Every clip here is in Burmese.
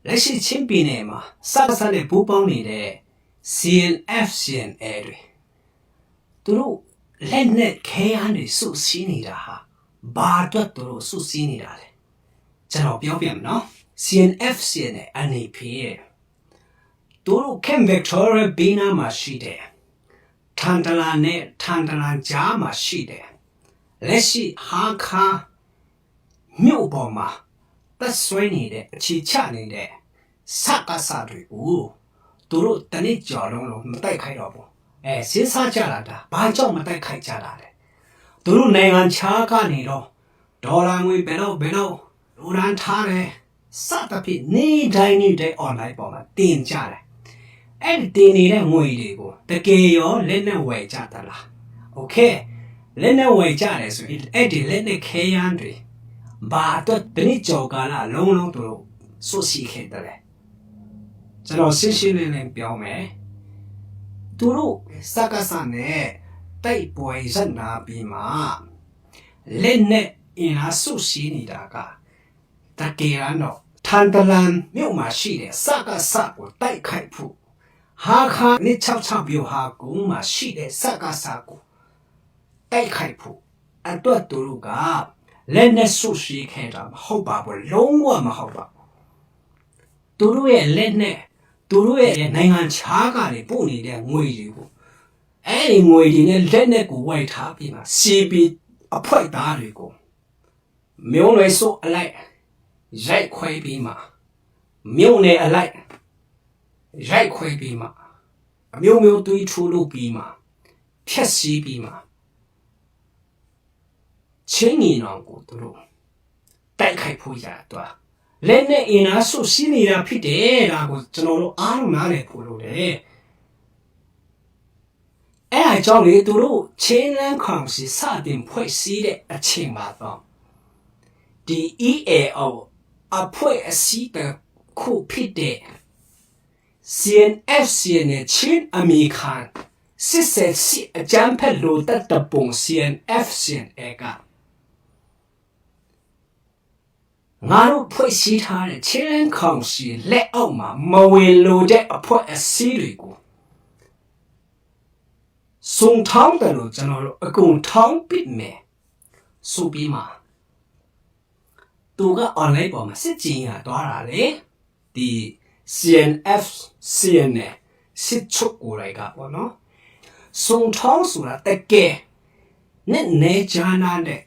လက်ရှိချင်းပြည်နယ်မှာစကားနဲ့ပူးပေါင်းနေတဲ့ CNF CNA တွေသူတို့လက်နဲ့ခဲယမ်းတွေစုစည်းနေတာဟာဘာအတွက်သူတို့စုစည်းနေတာလဲကျွန်တော်ပြောပြမယ်နော် CNF CNA အနေဖြင့်သူတို့ Camp Victoria ဘေးနားမှာရှိတယ်ထန်တလာနဲ့ထန်တလန်ကြားမှာရှိတယ်လက်ရှိဟာခါမြို့ပေါ်မှာသက်ဆွဲနေတဲ့အခြေချနေတဲ့စကားစားတွေကိုသူတို့တနစ်ကြော်လုံးမတိုက်ခိုက်တော့ဘူးစဉ်းစားကြတာဒါဘာကြောင့်မတိုက်ခိုက်ကြတာလဲသူတို့နိုင်ငံခြားကနေတော့ဒေါ်လာငွေဘယ်တော့လူရန်ထားတယ်စသဖြင့်နေတိုင်း online ပေါ်မှာတင်ကြတယ်အဲ့ဒီတင်နေတဲ့ငွေတွေကိုတကယ်ရောလက်နဲ့ဝယ်ကြသလားโอเคလက်နဲ့ဝယ်ကြတယ်ဆိုရင်အဲ့ဒီလက်နဲ့ခဲယမ်းတွေဘာတော့တနစ်ကြော်ကလာလုံးသူတို့စုစည်းခဲ့တယ်ကျွန်တော်ရှင်းလင်းပြောမယ်သူတို့စကားစနဲ့တိုက်ပွဲရနာပြီးမှလက်နဲ့အင်အားစုစည်းနေတာကတကယ်တော့ထန်တလန်မြို့မှာရှိတဲ့စကားစကိုတိုက်ခိုက်ဖို့ဟာခါနေ66ပြောဟာကုန်းမှာရှိတဲ့စကားစကိုတိုက်ခိုက်ဖို့အတွက်သူတို့ကလက်နဲ့စုစည်းခဲ့တာမဟုတ်ပါဘူးလုံးဝမဟုတ်ပါဘူးသူတို့ရဲ့လက်နဲ့သူတို့ရဲ့နိုင်ငံခြားကနေပို့နေတဲ့ငွေတွေကိုအဲ့ဒီငွေတွေနဲ့လက်နဲ့ကိုဝိုက်ထားပြီးမှစီပီအဖွဲသားတွေကိုမျိုးလွယ်ဆိုအလိုက်ရိုက်ခွဲပြီးမှမြို့နယ်အလိုက်ရိုက်ခွဲပြီးမှအမျိုးသွေးထိုးလို့ပြီးမှဖြက်စီးပြီးမှချင်းညီနောင်ကိုသူတို့တိုက်ခိုက်ဖို့ရတော့လက်နဲ့အင်အားစုစည်းနေတာဖြစ်တယ်ဒါကိုကျွန်တော်တို့အားလုံးနားလည်ဖို့လိုတယ်အဲ့အကြောင်းလေသူတို့ချင်းလန်းခေါင်စီစတင်ဖွဲ့စည်းတဲ့အချိန်မှာတော့ဒီ EAO အဖွဲ့အစည်းတစ်ခုဖြစ်တဲ့ CNF CNA ချင်းအမေခံစစ်စစ်စီအကြမ်းဖက်လို့တတ်ပုံ CNF CNA ကငါတို့ဖွဲ့စည်းထားတဲ့ချင်းလန်းခေါင်စီလက်အောက်မှာမဝင်လို့တဲ့အဖွဲ့အစည်းတွေကိုစုံထောင်းတယ်လို့ကျွန်တော်တို့အကုန်ထောင်းပစ်မယ်ဆိုပြီးမှသူက online ပေါ်မှာစစ်ကြင်ရသွားတာလေဒီ CNF CNA စစ်ချုပ်ကိုယ်တိုင်ကပေါ့နော်စုံထောင်းဆိုတာတကယ်နဲ့နေချာနာတဲ့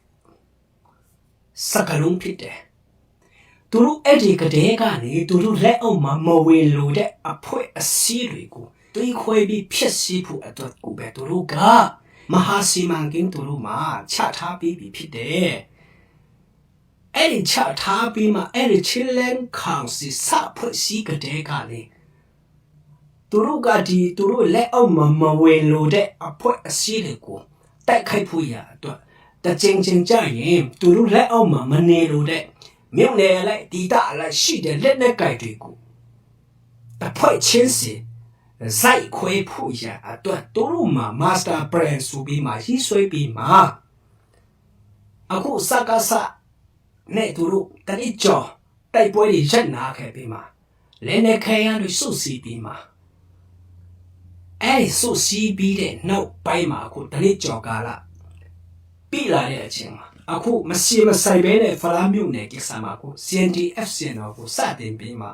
စကလုံးဖြစ်တယ်သူတို့အဲ့ဒီကတဲ့ကနေသူတို့လက်အောက်မှာမဝင်လို့တဲ့အဖွဲအစည်းတွေကိုတွေးခွဲပြီးဖြစ်စီဖို့အတွက်ကိုပဲသူတို့ကမဟာစီမံကိန်းသူတို့မှာချထားပြီးဖြစ်တယ်အဲ့ဒီချထားပြီးမှအဲ့ဒီချင်းလန်းခေါင်စီစဖွဲ့စည်းကတဲ့ကလေသူတို့ကဒီသူတို့လက်အောက်မှာမဝင်လို့တဲ့အဖွဲအစည်းတွေကိုတိုက်ခိုက်ဖို့ရအတွက်တကြင်ကြရင်သူတို့လက်အောက်မှာမနေလို့တဲ့မြို့နယ်အလိုက်ဒီတာအလိုက်ရှိတဲ့လက်နက်ကိုင်တွေကိုတဖွဲ့ချင်းစီဇိုက်ခွဲဖို့ရအတွက်သူတို့မှာ master brand ဆိုပြီးမှရေးဆွဲပြီးမှအခုစကားစနဲ့သူတို့တတိကျော်တိုက်ပွဲတွေရက်နာခဲ့ပြီးမှလက်နဲ့ခဲယမ်းတွေစုစည်းပြီးမှအဲ့စုစည်းပြီးတဲ့နောက်ပိုင်းမှာအခုတတိကျော်ကာလပြည်လာတဲ့အချိန်မှာအခုမဆိုင်ပဲနဲ့ဖလားမြို့နယ်ကိစ္စမှာကို CNDF CNO ကိုစတင်ပြီးမှ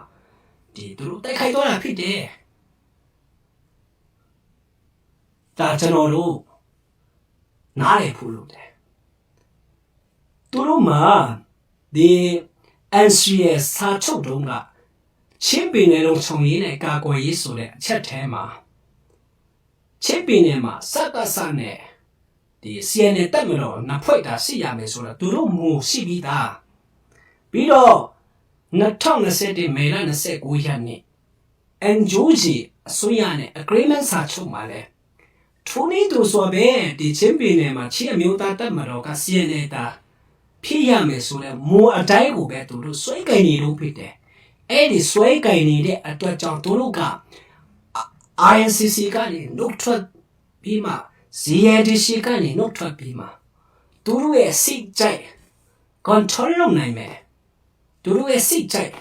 ဒီသူတို့တိုက်ခိုက်တော့တာဖြစ်တယ်ဒါကျွန်တော်တို့နားလည်ဖို့လိုတယ်သူတို့မှာဒီ NCS စာချုပ်တုံးကချင်းပင်နယ်လုံးခြုံရည်နဲ့ကာကွယ်ရေးဆိုတဲ့အချက်ထဲမှာချင်းပင်နယ်မှာစကားစနဲ့ဒီ CNA တက်မလို့နှစ်ဖွဲ့တာရှိရမယ်ဆိုတော့သူတို့မူရှိပြီးသားပြီးတော့2021မေလ29ရက်နေ့ NJOG အစိုးရနဲ့ agreement စာချုပ်မှာလဲထိုနည်းသူဆိုပဲဒီချင်းပြည်နယ်မှာချင်းအမျိုးသားတက်မတော်က CNA တာဖြစ်ရမယ်ဆိုလဲမူအတိုင်းကိုပဲသူတို့စွဲကင်နေလို့ဖြစ်တယ်အဲ့ဒီစွဲကင်နေတဲ့အတွက်ကြောင့်သူတို့က INCC ကနေနှုတ်ထွက်ပြီးမှCNDC ကနေနှုတ်ထွက်ပြီးမှသူတို့ရဲ့စိတ်ကြိုက် control လုပ်နိုင်မယ်သူတို့ရဲ့စိတ်ကြိုက်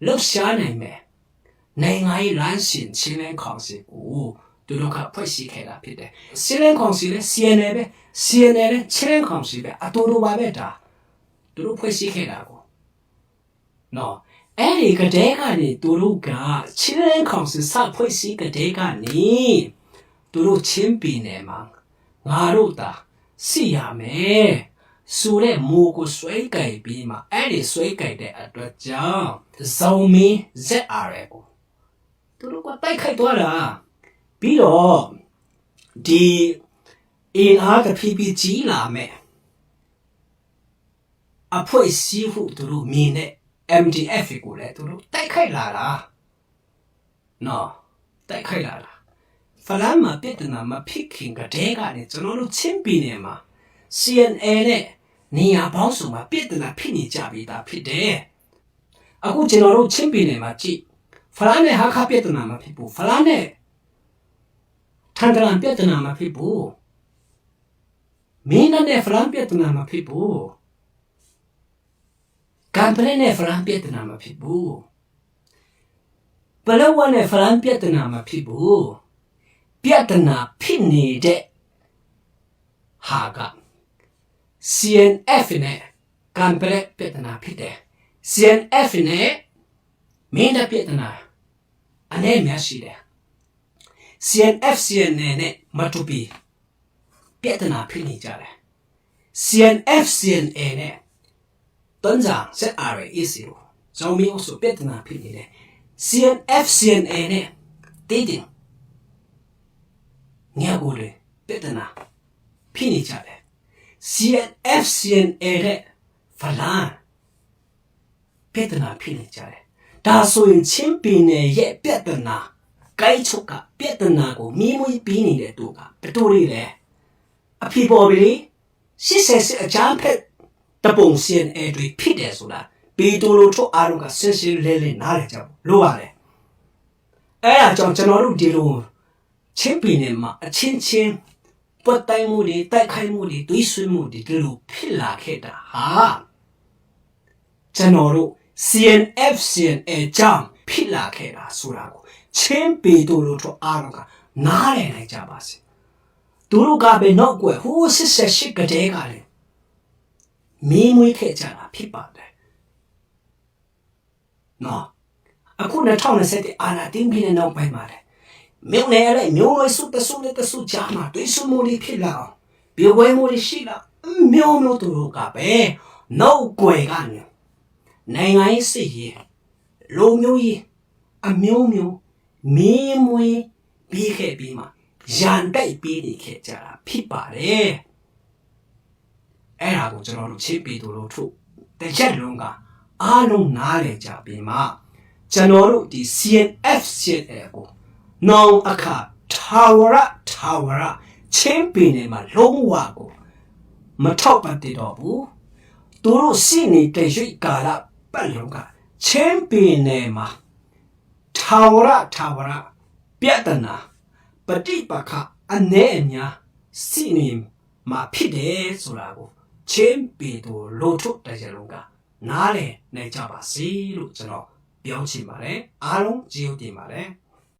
လှုပ်ရှားနိုင်မယ်နိုင်ငံရေးလမ်းစဉ်ချင်းလင်းကောင်စီကိုသူတို့ကဖွဲ့စည်းခဲ့တာဖြစ်တယ်ချင်းလင်းကောင်စီလဲ CNL ပဲ CNL လဲချင်းလင်းကောင်စီပဲအတူတူပါပဲဒါသူတို့ဖွဲ့စည်းခဲ့တာကိုနော်အဲ့ဒီကတဲ့ကနေသူတို့ကချင်းလင်းကောင်စီစဖွဲ့စည်းကတဲ့ကနေသူတို့ချင်းပြည်နယ်မှာငါတို့သာစီရမယ်ဆိုတဲ့မူကိုဆွဲကြိုက်ပြီးမှအဲ့ဒီဆွဲကြိုက်တဲ့အတွက်ကြောင့်ဇုံမင်း ZRL ကိုသူတို့ကတိုက်ခိုက်သွားတာပြီးတော့ဒီအင်အားတစ်ဖြည်းဖြည်းကြီးလာမယ်အဖွဲ့စည်းဖို့သူတို့မြင်တဲ့ MDF ကိုလည်းသူတို့တိုက်ခိုက်လာတာနော်တိုက်ခိုက်လာတာဖလမ်းမှာပြဿနာမဖြစ်ခင်ကတည်းကနေကျွန်တော်တို့ချင်းပြည်နယ်မှာ CNL နဲ့နေရာပေါင်းစုံမှာပြဿနာဖြစ်နေကြပြီသားဖြစ်တယ်အခုကျွန်တော်တို့ချင်းပြည်နယ်မှာကြည့်ဖလမ်းနဲ့ဟာခပြဿနာမဖြစ်ဘူးဖလမ်းနဲ့ထန်တလန်ပြဿနာမဖြစ်ဘူးမင်းနဲ့ဖလမ်းပြဿနာမဖြစ်ဘူးကံပရဲနဲ့ဖလမ်းပြဿနာမဖြစ်ဘူးပလောဝနဲ့ဖလမ်းပြဿနာမဖြစ်ဘူးပြဿနာဖြစ်နေတဲ့ဟာက CNF နဲ့ကံပရဲပြဿနာဖြစ်တယ် CNF နဲ့မင်းတဲ့ပြဿနာအနေများရှိတယ် CNF CNL နဲ့မတူပီပြဿနာဖြစ်နေကြတယ် CNF CNL နဲ့တွန်းကြ ZRL is0 ဇောင်းမင်းဆိုပြဿနာဖြစ်နေတယ် CNF CNL နဲ့တေးတင်ညကိုလေပြဿနာဖြစ်နေကြတယ် CNF CNL နဲ့ဖလန်းပြဿနာဖြစ်နေကြတယ်ဒါဆိုရင်ချင်းပြည်နယ်ရဲ့ပြဿနာကိုက်ချုပ်ကပြဿနာကိုမြင်းမွေးပြီးနေတဲ့သူကဘယ်တူလေးလဲအဖေပေါ်ပြီ88အချမ်းဖက်တပုံ CNL တွေဖြစ်တယ်ဆိုတာပေတိုလိုထုတ်အားလုံးကစင်စင်လဲလဲနားလည်ကြဘူးလို့ရတယ်အဲ့ဒါကြောင့်ကျွန်တော်တို့ဒီလိုချင်းပြည်နယ်မှာအချင်းချင်းပတ်တိုင်းမှုတွေတိုက်ခိုက်မှုတွေတွေးဆွေးမှုတွေဒီလိုဖြစ်လာခဲ့တာဟာကျွန်တော်တို့ CNF CNL ကြောင့်ဖြစ်လာခဲ့တာဆိုတာကိုချင်းပေတိုလိုထုတ်အားလုံးကနားလည်နိုင်ကြပါစေသူတို့ကပဲနောက်ကွယ်ဟိုး88ကတဲ့ကလည်းမင်းမွေးခဲ့ကြတာဖြစ်ပါတယ်နော်အခု2020အာနာတင်းပြည်နယ်နောက်ပိုင်းမှာလေမြို့နယ်အဲ့မြို့နယ်စုတဆုနဲ့တဆုကြားမှာတွေးစုမှုတွေဖြစ်လာအောင်ပြောဝဲမှုတွေရှိလာမျိုးသူတို့ကပဲနောက်ကွယ်ကနေနိုင်ငံရေးစစ်ရေးလူမျိုးရေးအမျိုးမျိုးမင်းမွေးပြီးခဲ့ပြီးမှရန်တိုက်ပြီးနေခဲ့ကြတာဖြစ်ပါတယ်အဲ့ဒါကိုကျွန်တော်တို့ချင်းပြည်သူတို့ထုတ်တရက်လုံးကအားလုံးနားလည်ကြပြီးမှကျွန်တော်တို့ဒီ CNF CNL ကိုနောင်အခါထာဝရချင်းပြည်နယ်မှာလုံးဝကိုမထောက်ပံ့တည်တော့ဘူးသူတို့စီနေတဲ့ရွေးကာလပတ်လုံးကချင်းပြည်နယ်မှာထာဝရပြဿနာပฏิပက္ခအနေအများစီနေမှာဖြစ်တယ်ဆိုတာကိုချင်းပြည်သူလို့ထုတ်တဲ့ကြလုံးကနားလည်နိုင်ကြပါစေလို့ကျွန်တော်ပြောချင်ပါတယ်အားလုံးကျေးဇူးတင်ပါတယ်